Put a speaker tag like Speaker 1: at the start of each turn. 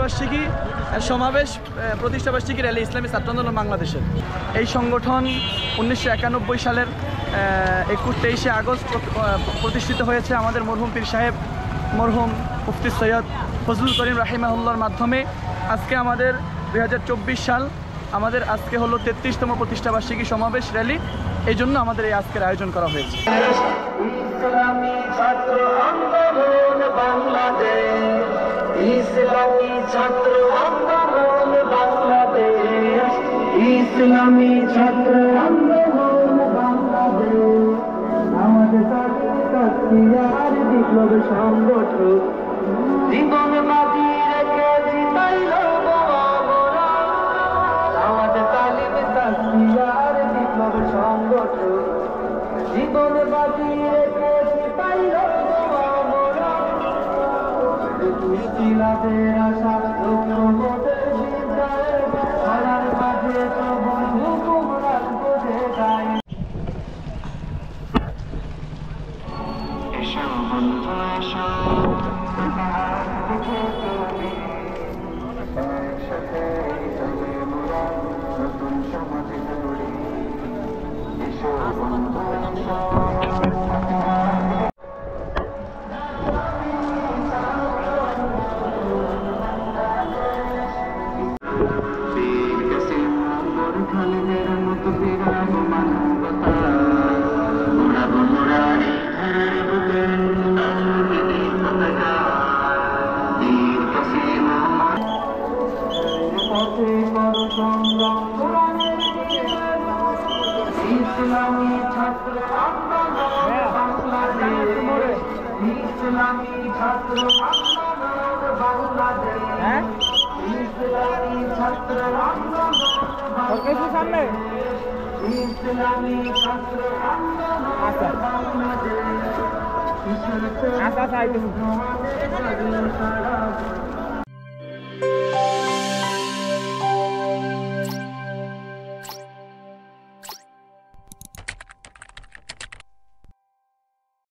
Speaker 1: বার্ষিকী সমাবেশ প্রতিষ্ঠাবার্ষিকী র্যালি ইসলামী ছাত্র আন্দোলন বাংলাদেশের এই সংগঠন 1991 সালের 23শে আগস্ট প্রতিষ্ঠিত হয়েছে আমাদের মরহুম পীর সাহেব মরহুম মুফতি সৈয়দ ফজলুল করিম রাহিমাহুল্লাহর মাধ্যমে। আজকে আমাদের 2024 সাল, আমাদের আজকে হলো 33তম প্রতিষ্ঠাবার্ষিকী সমাবেশ র্যালি, এই জন্য আমাদের এই আজকের আয়োজন করা হয়েছে।
Speaker 2: ইসলামী ছাত্র আন্দোলন বাংলাদেশ, ইসলামী ছাত্র আন্দোলন বাংলাদেশ, ইসলামী ছাত্র আন্দোলন বাংলাদেশ। আমাদের তাকিয়ার বিপ্লব সংগঠন জীবন বাজি রেখে জিতাইল আমরা। আমাদের তালিম তাকিয়ার বিপ্লব সংগঠন জীবন বাজি রেখে জিতাইল আমরা। মুশকিলাতের আশা লক্ষ্যমতের বিজয়, হারার মাঝে সবুজ হুকুম রাখবো যে গাই। এসো বন্ধু এসো, একসাথে চলে মোরা নতুন সমাজ গড়ি। এসো বন্ধু এসো, খালিদের মতো বিরাম মানবতা উড়াবো মোরা এই ধারের বুকে তাওহীদের পতাকা। বীর কাসিম পথে করো সংগ্রাম কোরআনের ইসলামী ছাত্র আন্দোলন বাংলাদেশ, ইসলামী ছাত্র আন্দোলন বাংলাদেশ, ইসলামী ছাত্র আন্দোলন সামনে, ইসলামী ছাত্র আন্দোলন বাংলাদেশ।